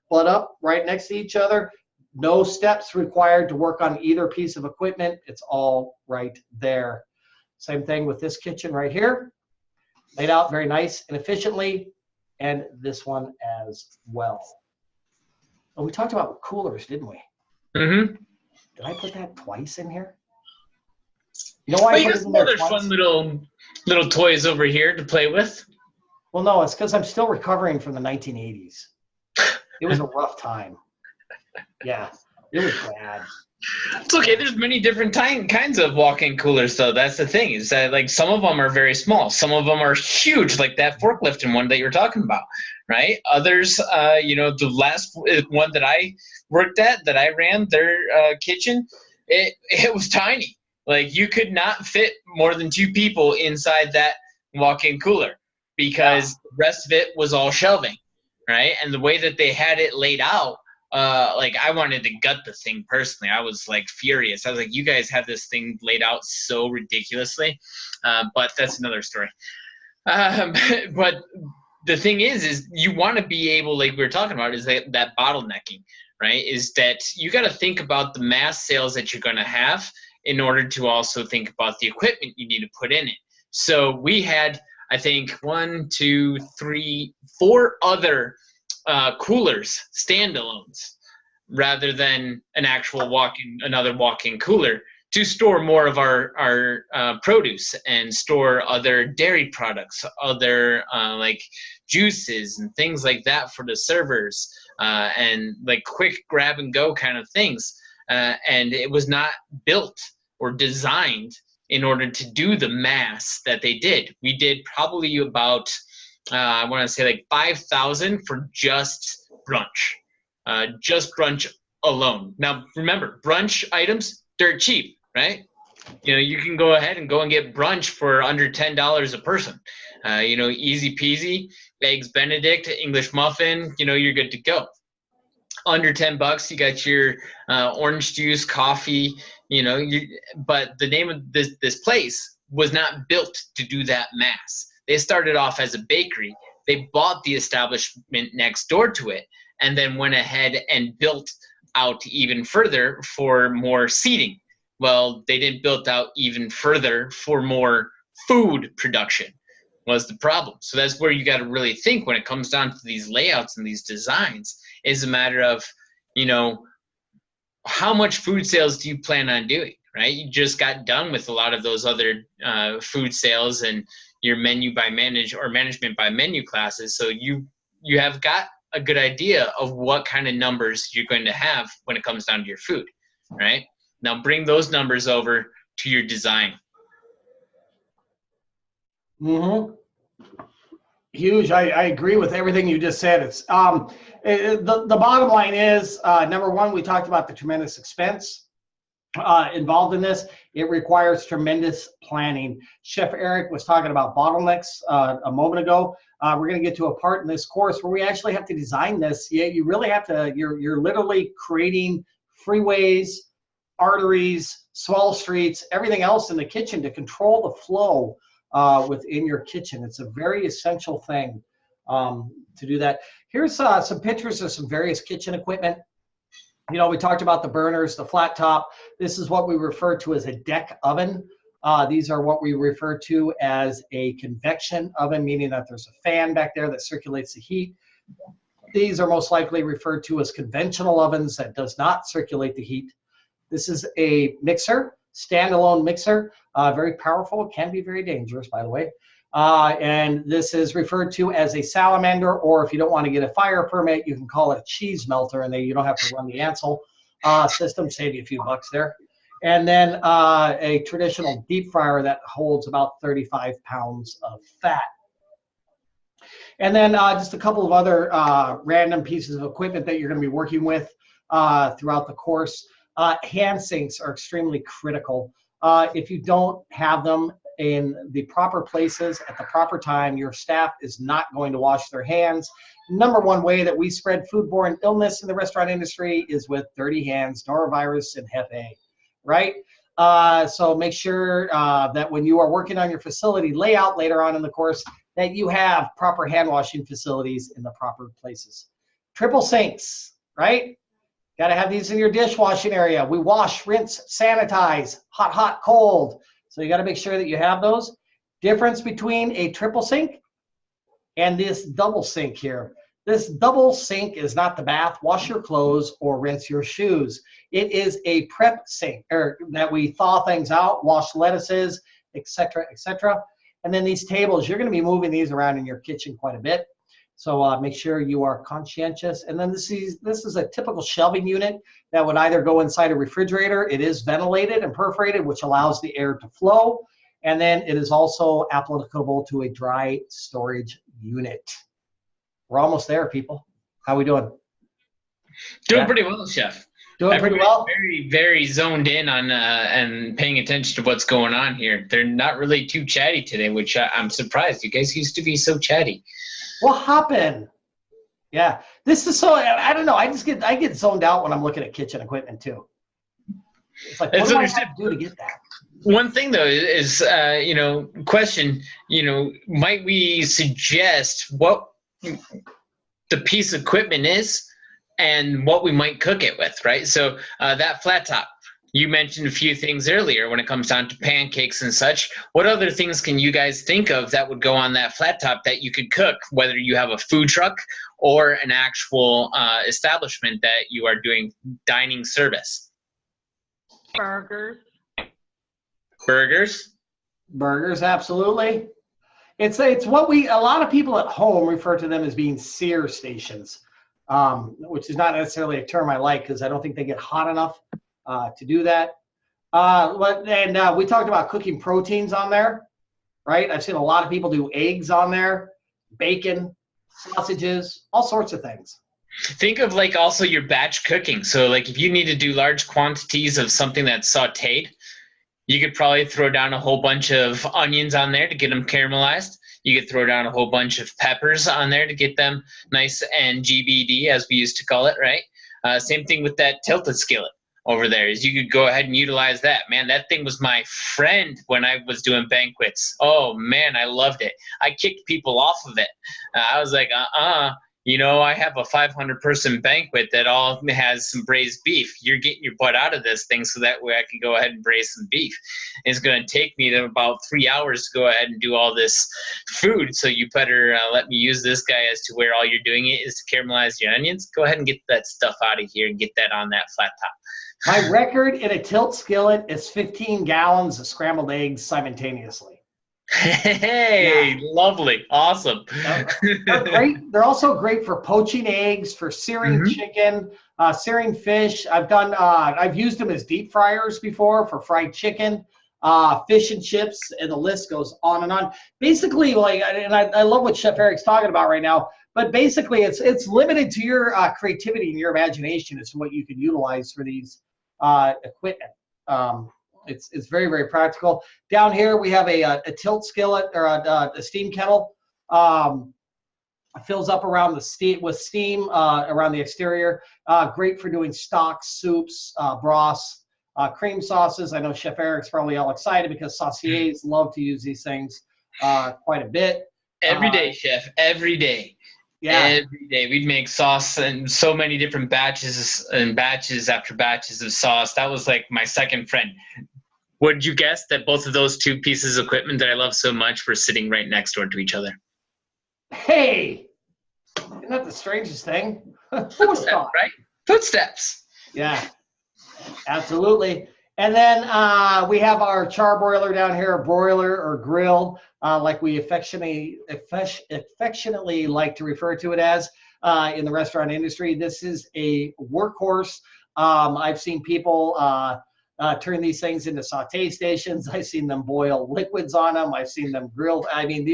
butt up right next to each other. No steps required to work on either piece of equipment. It's all right there. Same thing with this kitchen right here. Laid out very nice and efficiently, and this one as well. Oh, we talked about coolers, didn't we? Mm-hmm. Did I put that twice in here? You know why I put it in there there's twice? fun little toys over here to play with. Well, no, it's because I'm still recovering from the 1980s. It was a rough time. Yeah, it was bad. It's okay. There's many different kinds of walk-in coolers, though. That's the thing, is that like some of them are very small, some of them are huge, like that forklifting one that you're talking about, right? Others, the last one that I worked at, that I ran their kitchen, it was tiny. Like you could not fit more than 2 people inside that walk-in cooler because the rest of it was all shelving, right? And the way that they had it laid out, I wanted to gut the thing personally. I was like furious. I was like, you guys have this thing laid out so ridiculously. But that's another story. But the thing is you want to be able, like we were talking about, is that bottlenecking, right? Is that you got to think about the mass sales that you're going to have in order to also think about the equipment you need to put in it. So we had, I think, 1, 2, 3, 4 other coolers, standalones, rather than an actual another walk-in cooler, to store more of our produce and store other dairy products, other like juices and things like that for the servers, and like quick grab and go kind of things. And it was not built or designed in order to do the mass that they did. We did probably about, I want to say like 5,000 for just brunch alone. Now, remember, brunch items, dirt cheap, right? You know, you can go ahead and get brunch for under $10 a person. You know, easy peasy, eggs Benedict, English muffin, you know, you're good to go. Under $10, you got your orange juice, coffee, you know, but the name of this place was not built to do that mass. They started off as a bakery. They bought the establishment next door to it and then went ahead and built out even further for more seating. Well, they didn't build out even further for more food production was the problem. So that's where you got to really think when it comes down to these layouts and these designs, is a matter of, you know, how much food sales do you plan on doing, right? You just got done with a lot of those other food sales and your menu by management by menu classes. So you have got a good idea of what kind of numbers you're going to have when it comes down to your food, right? Now bring those numbers over to your design. Mm-hmm. Huge. I agree with everything you just said. It's the bottom line is, number one, we talked about the tremendous expense involved in this. It requires tremendous planning. Chef Eric was talking about bottlenecks a moment ago. We're going to get to a part in this course where we actually have to design this. Yeah, you really have to. You're literally creating freeways, arteries, small streets, everything else in the kitchen to control the flow within your kitchen. It's a very essential thing to do that. Here's some pictures of some various kitchen equipment. You know, we talked about the burners, the flat top. This is what we refer to as a deck oven. These are what we refer to as a convection oven, meaning that there's a fan back there that circulates the heat. These are most likely referred to as conventional ovens that does not circulate the heat. This is a mixer, standalone mixer, very powerful, can be very dangerous, by the way. And this is referred to as a salamander, or if you don't want to get a fire permit, you can call it a cheese melter, and you don't have to run the Ansel system, save you a few bucks there. And then a traditional deep fryer that holds about 35 pounds of fat. And then just a couple of other random pieces of equipment that you're going to be working with throughout the course. Hand sinks are extremely critical. If you don't have them in the proper places at the proper time, your staff is not going to wash their hands. Number one way that we spread foodborne illness in the restaurant industry is with dirty hands, norovirus, and Hep A, right? So make sure that when you are working on your facility layout later on in the course, that you have proper hand washing facilities in the proper places. Triple sinks, right? Got to have these in your dishwashing area. We wash, rinse, sanitize, hot, hot, cold. So you got to make sure that you have those. Difference between a triple sink and this double sink here. This double sink is not the bath, wash your clothes, or rinse your shoes. It is a prep sink that we thaw things out, wash lettuces, etc., etc. And then these tables, you're going to be moving these around in your kitchen quite a bit. So make sure you are conscientious. And then this is a typical shelving unit that would either go inside a refrigerator. It is ventilated and perforated, which allows the air to flow. And then it is also applicable to a dry storage unit. We're almost there, people. How we doing? Doing pretty well, Chef. Doing pretty well. Very, very zoned in on and paying attention to what's going on here. They're not really too chatty today, which I'm surprised. You guys used to be so chatty. What happened? Yeah, this is so, I don't know. I get zoned out when I'm looking at kitchen equipment too. It's like, what do I have to do to get that? One thing though is, question, might we suggest what the piece of equipment is and what we might cook it with, right? So that flat top, you mentioned a few things earlier when it comes down to pancakes and such. What other things can you guys think of that would go on that flat top that you could cook, whether you have a food truck or an actual establishment that you are doing dining service? Burgers. Burgers, absolutely. It's what a lot of people at home refer to them as being sear stations, which is not necessarily a term I like because I don't think they get hot enough to do that. We talked about cooking proteins on there, right? I've seen a lot of people do eggs on there, bacon, sausages, all sorts of things. Think of like also your batch cooking. So like if you need to do large quantities of something that's sauteed, you could probably throw down a whole bunch of onions on there to get them caramelized. You could throw down a whole bunch of peppers on there to get them nice and GBD, as we used to call it, right? Same thing with that tilted skillet over there, is you could go ahead and utilize that. Man, that thing was my friend when I was doing banquets. Oh man, I loved it. I kicked people off of it. I was like, I have a 500-person banquet that all has some braised beef. You're getting your butt out of this thing so that way I can go ahead and braise some beef. It's going to take me to about 3 hours to go ahead and do all this food, so you better let me use this guy as to where all you're doing it is to caramelize your onions. Go ahead and get that stuff out of here and get that on that flat top. My record in a tilt skillet is 15 gallons of scrambled eggs simultaneously. Hey, yeah. Lovely. Awesome. They're great. They're also great for poaching eggs, for searing chicken, searing fish. I've used them as deep fryers before for fried chicken, fish and chips, and the list goes on and on. Basically, I love what Chef Eric's talking about right now, but basically it's limited to your creativity and your imagination as to what you can utilize for these equipment. It's very, very practical. Down here we have a tilt skillet or a steam kettle. Fills up around the steam around the exterior. Great for doing stocks, soups, broths, cream sauces. I know Chef Eric's probably all excited because sauciers love to use these things quite a bit. Every day, Chef. Every day. Yeah. Every day we'd make sauce and so many different batches and batches after batches of sauce. That was like my second friend. Would you guess that both of those two pieces of equipment that I love so much were sitting right next door to each other? Hey, isn't that the strangest thing? Footsteps, right? Footsteps. Yeah, absolutely. And then we have our charbroiler down here, a broiler or grill, like we affectionately like to refer to it as in the restaurant industry. This is a workhorse. I've seen people turn these things into saute stations. I've seen them boil liquids on them. I've seen them grilled. I mean,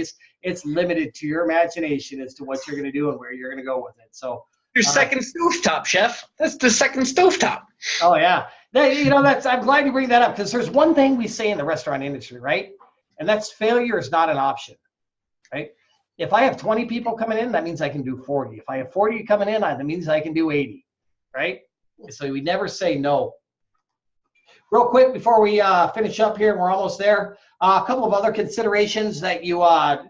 it's limited to your imagination as to what you're going to do and where you're going to go with it. So your second stovetop, Chef. That's the second stovetop. Oh yeah. I'm glad you bring that up because there's one thing we say in the restaurant industry, right? And that's failure is not an option, right? If I have 20 people coming in, that means I can do 40. If I have 40 coming in, that means I can do 80, right? So we never say no. Real quick before we finish up here, and we're almost there, a couple of other considerations that you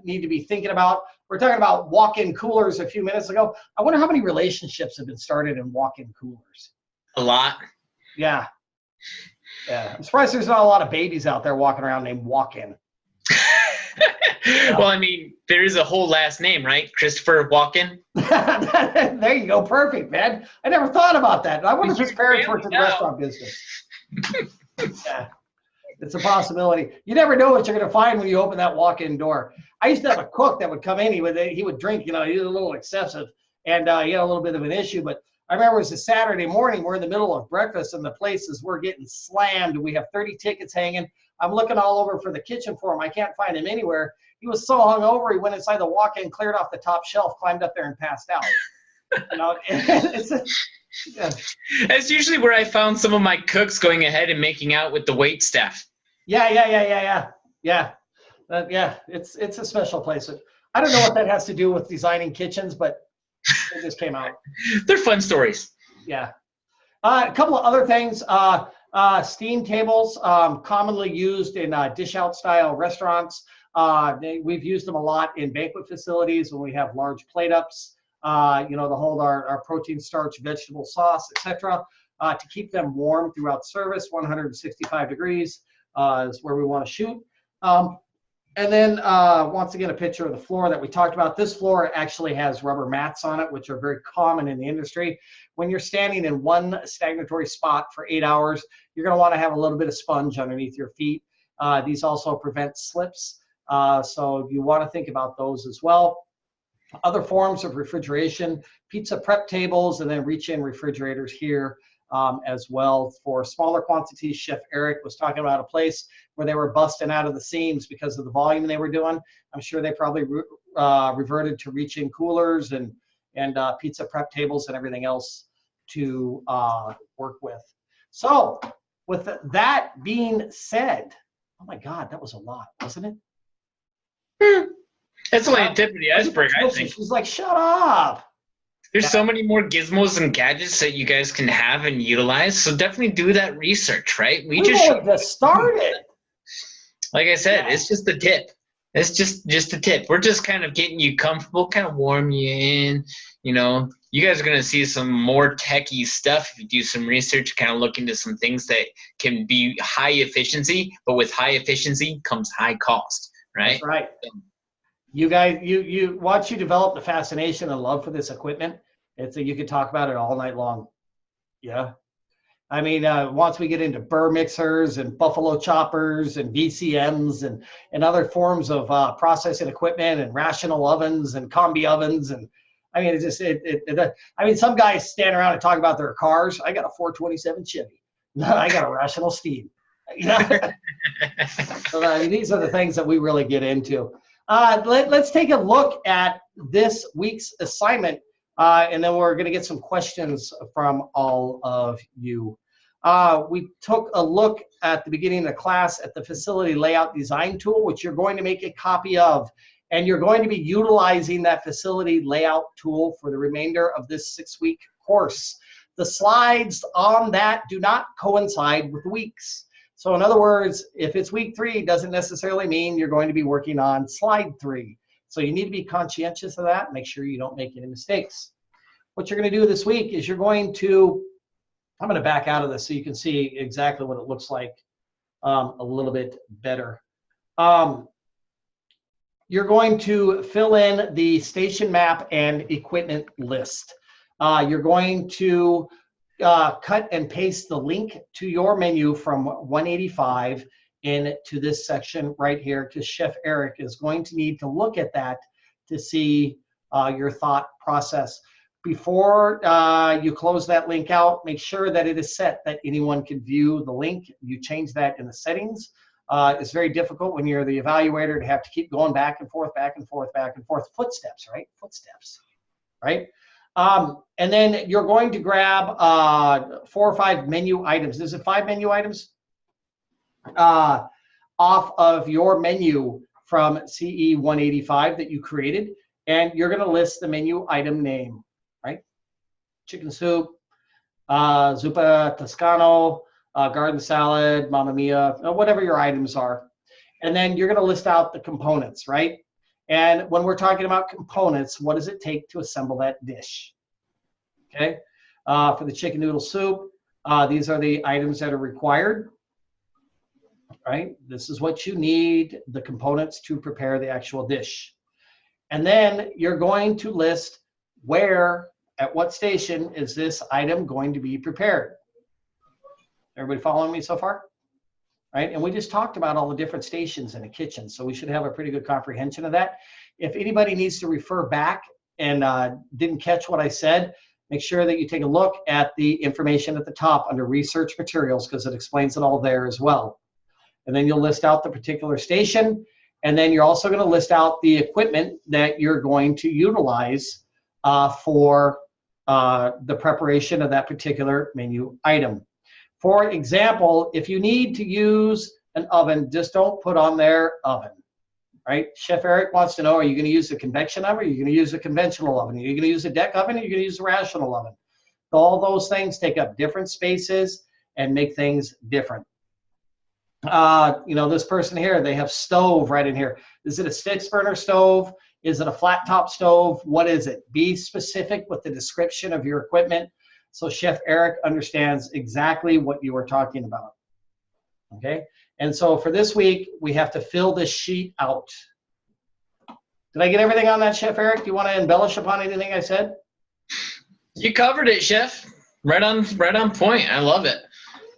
need to be thinking about. We're talking about walk-in coolers a few minutes ago. I wonder how many relationships have been started in walk-in coolers. A lot. Yeah. I'm surprised there's not a lot of babies out there walking around named Walk-in. Well, I mean, there is a whole last name, right? Christopher Walken. There you go. Perfect, man. I never thought about that. I wonder if his parents worked in the restaurant business. Yeah, it's a possibility. You never know what you're going to find when you open that walk-in door. I used to have a cook that would come in. He would drink. He was a little excessive, and he had a little bit of an issue. But I remember it was a Saturday morning. We're in the middle of breakfast, and the places we're getting slammed. We have 30 tickets hanging. I'm looking all over for the kitchen for him. I can't find him anywhere. He was so hungover, he went inside the walk-in, cleared off the top shelf, climbed up there, and passed out. That's usually where I found some of my cooks going ahead and making out with the wait staff. Yeah. It's a special place. I don't know what that has to do with designing kitchens, but it just came out. They're fun stories. Yeah. A couple of other things. Steam tables, commonly used in dish-out style restaurants. We've used them a lot in banquet facilities when we have large plate ups, to hold our protein, starch, vegetable sauce, etc. To keep them warm throughout service. 165 degrees is where we want to shoot. And then once again, a picture of the floor that we talked about. This floor actually has rubber mats on it, which are very common in the industry. When you're standing in one stagnatory spot for 8 hours, you're going to want to have a little bit of sponge underneath your feet. These also prevent slips, so you want to think about those as well. Other forms of refrigeration, pizza prep tables, and then reach-in refrigerators here as well for smaller quantities. Chef Eric was talking about a place where they were busting out of the seams because of the volume they were doing. I'm sure they probably reverted to reach-in coolers and pizza prep tables and everything else to work with. So with that being said, oh my God, that was a lot, wasn't it? That's only a tip of the iceberg, I think. She's like, shut up. There's so many more gizmos and gadgets that you guys can have and utilize. So definitely do that research, right? We just started. Like I said, it's just a tip. It's just a tip. We're just kind of getting you comfortable, kind of warm you in. You guys are going to see some more techie stuff if you do some research, kind of look into some things that can be high efficiency, but with high efficiency comes high cost, right? That's right. You guys, once you develop the fascination and love for this equipment, you could talk about it all night long. Yeah. I mean, once we get into burr mixers and buffalo choppers and VCMs and other forms of processing equipment and rational ovens and combi ovens, and I mean, some guys stand around and talk about their cars. I got a 427 Chevy. I got a rational steam. So these are the things that we really get into. Let's take a look at this week's assignment, and then we're going to get some questions from all of you. We took a look at the beginning of the class at the facility layout design tool, which you're going to make a copy of, and you're going to be utilizing that facility layout tool for the remainder of this 6-week course. The slides on that do not coincide with weeks. So in other words, if it's week 3, it doesn't necessarily mean you're going to be working on slide 3. So you need to be conscientious of that. Make sure you don't make any mistakes. What you're going to do this week is I'm going to back out of this so you can see exactly what it looks like a little bit better. You're going to fill in the station map and equipment list. You're going to cut and paste the link to your menu from 185 into this section right here, because Chef Eric is going to need to look at that to see your thought process. Before you close that link out, make sure that it is set that anyone can view the link. You change that in the settings. It's very difficult when you're the evaluator to have to keep going back and forth, back and forth, back and forth. Footsteps, right? Footsteps, right? And then you're going to grab 4 or 5 menu items. Is it 5 menu items? Off of your menu from CE 185 that you created, and you're going to list the menu item name, right? Chicken soup, zuppa toscano, garden salad, mamma mia, whatever your items are. And then you're going to list out the components, right? And when we're talking about components, what does it take to assemble that dish? Okay, for the chicken noodle soup, these are the items that are required, right? This is what you need, the components to prepare the actual dish. And then you're going to list where, at what station is this item going to be prepared. Everybody following me so far? Right, and we just talked about all the different stations in a kitchen, so we should have a pretty good comprehension of that. If anybody needs to refer back and didn't catch what I said, make sure that you take a look at the information at the top under research materials, because it explains it all there as well. And then you'll list out the particular station, and then you're also going to list out the equipment that you're going to utilize for the preparation of that particular menu item. For example, if you need to use an oven, just don't put on there oven, right? Chef Eric wants to know, are you going to use a convection oven? Or are you going to use a conventional oven? Are you going to use a deck oven? Or are you going to use a rational oven? All those things take up different spaces and make things different. This person here, they have stove right in here. Is it a 6-burner stove? Is it a flat top stove? What is it? Be specific with the description of your equipment so Chef Eric understands exactly what you were talking about. Okay? And so for this week, we have to fill this sheet out. Did I get everything on that, Chef Eric? Do you want to embellish upon anything I said? You covered it, Chef. Right on point. I love it.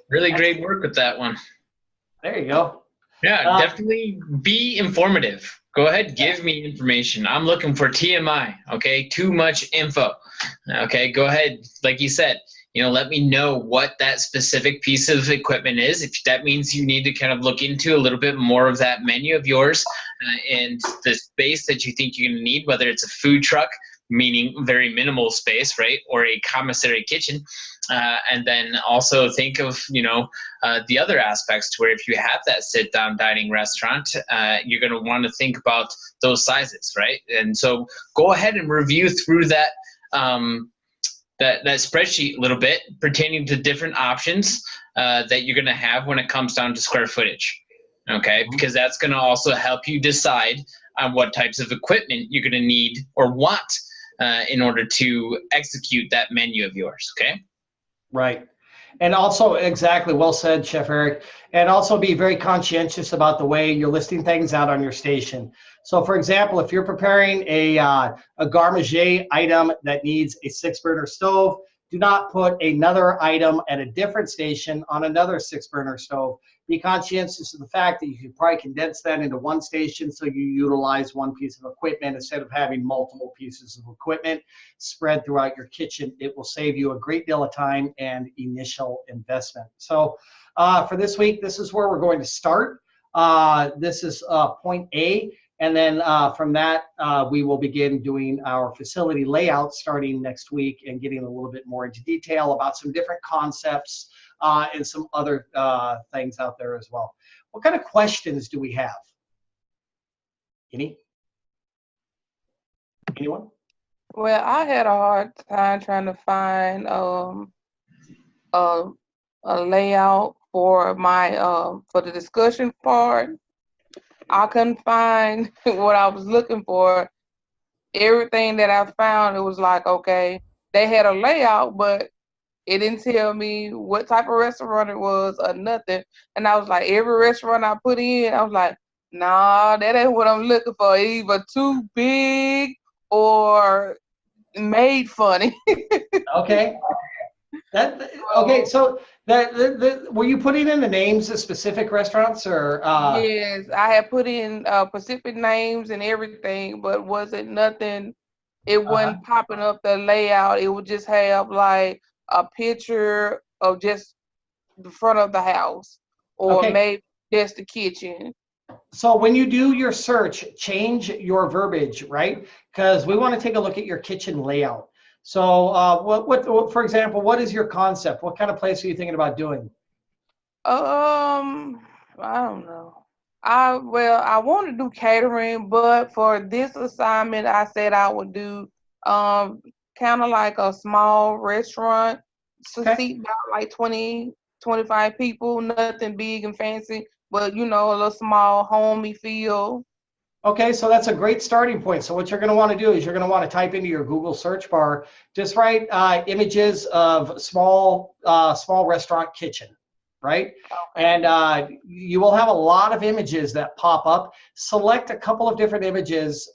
Really great work with that one. There you go. Yeah, definitely be informative. Go ahead, give me information. I'm looking for TMI, okay? Too much info. Okay, go ahead. Like you said, let me know what that specific piece of equipment is. If that means you need to kind of look into a little bit more of that menu of yours and the space that you think you're going to need, whether it's a food truck, meaning very minimal space, right? Or a commissary kitchen. And then also think of, the other aspects to where if you have that sit-down dining restaurant, you're going to want to think about those sizes, right? And so go ahead and review through that that spreadsheet a little bit pertaining to different options that you're going to have when it comes down to square footage, okay? Because that's going to also help you decide on what types of equipment you're going to need or want in order to execute that menu of yours, okay? Right. And also, exactly, well said, Chef Eric. And also be very conscientious about the way you're listing things out on your station. So for example, if you're preparing a garde manger item that needs a 6-burner stove, do not put another item at a different station on another 6-burner stove. Be conscientious of the fact that you could probably condense that into one station so you utilize one piece of equipment instead of having multiple pieces of equipment spread throughout your kitchen. It will save you a great deal of time and initial investment. So for this week, this is where we're going to start. This is point A. And then from that, we will begin doing our facility layout starting next week and getting a little bit more into detail about some different concepts and some other things out there as well. What kind of questions do we have? Anyone? Well, I had a hard time trying to find a layout for my for the discussion part. I couldn't find what I was looking for. Everything that I found, it was like, okay, they had a layout, but it didn't tell me what type of restaurant it was or nothing. And I was like, every restaurant I put in, I was like, nah, that ain't what I'm looking for. It's either too big or made funny. Okay. Okay, so were you putting in the names of specific restaurants or? Yes, I had put in specific names and everything, but wasn't nothing. It wasn't popping up the layout. It would just have like a picture of just the front of the house, or Okay. maybe just the kitchen. So when you do your search, change your verbiage, right? Because we want to take a look at your kitchen layout. So what, for example, what is your concept? What kind of place are you thinking about doing? I don't know. I want to do catering, but for this assignment, I said I would do kind of like a small restaurant to Okay. seat about like 20, 25 people, nothing big and fancy, but a little small, homey feel. Okay, so that's a great starting point. So what you're going to want to do is you're going to want to type into your Google search bar, just write images of small restaurant kitchen, right? Okay. And you will have a lot of images that pop up. Select a couple of different images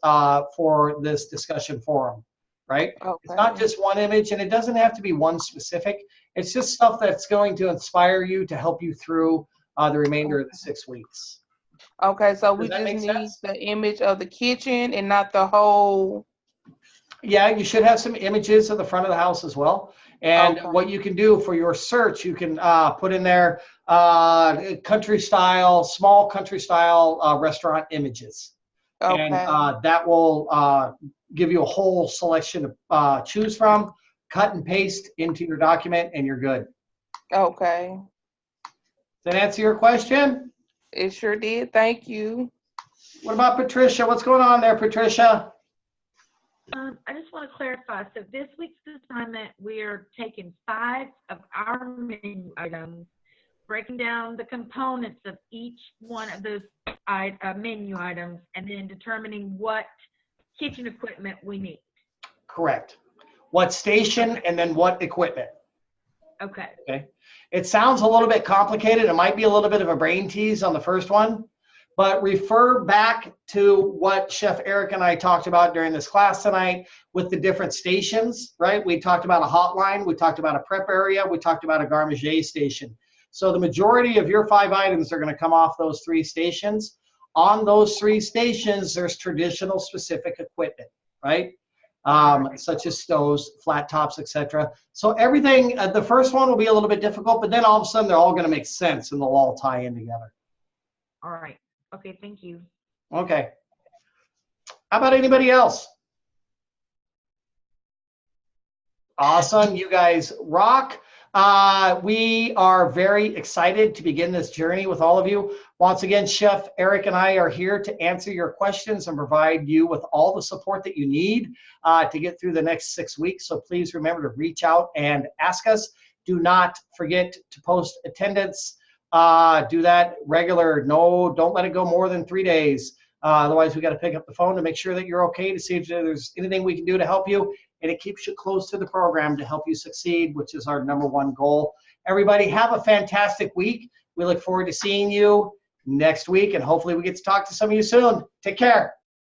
for this discussion forum, right? Okay. It's not just one image, and it doesn't have to be one specific. It's just stuff that's going to inspire you to help you through the remainder of the 6 weeks. Okay, so we Does that just make need sense? the image of the kitchen and not the whole. Yeah, you should have some images of the front of the house as well. And Okay. what you can do for your search, you can put in there small country style restaurant images. Okay. And that will give you a whole selection to choose from. Cut and paste into your document and you're good. Okay. Does that answer your question? It sure did. Thank you. What about Patricia? What's going on there, Patricia? I just want to clarify. So this week's assignment, we're taking 5 of our menu items. breaking down the components of each one of those menu items, and then determining what kitchen equipment we need. Correct. What station and then what equipment. Okay. Okay. It sounds a little bit complicated. It might be a little bit of a brain tease on the first one, but refer back to what Chef Eric and I talked about during this class tonight with the different stations, right? We talked about a hotline, we talked about a prep area, we talked about a garde manger station. So the majority of your 5 items are going to come off those 3 stations. On those 3 stations, there's traditional specific equipment, right? Such as stoves, flat tops, etc. So everything, the first one will be a little bit difficult, but then all of a sudden they're all going to make sense and they'll all tie in together. All right. Okay, thank you. Okay. How about anybody else? Awesome. You guys rock. We are very excited to begin this journey with all of you. Once again, Chef Eric and I are here to answer your questions and provide you with all the support that you need to get through the next 6 weeks. So please remember to reach out and ask us. Do not forget to post attendance. Do that regular. No, don't let it go more than 3 days. Otherwise, we got to pick up the phone to make sure that you're okay, to see if there's anything we can do to help you. And it keeps you close to the program to help you succeed, which is our #1 goal. Everybody have a fantastic week. We look forward to seeing you next week, and hopefully we get to talk to some of you soon. Take care.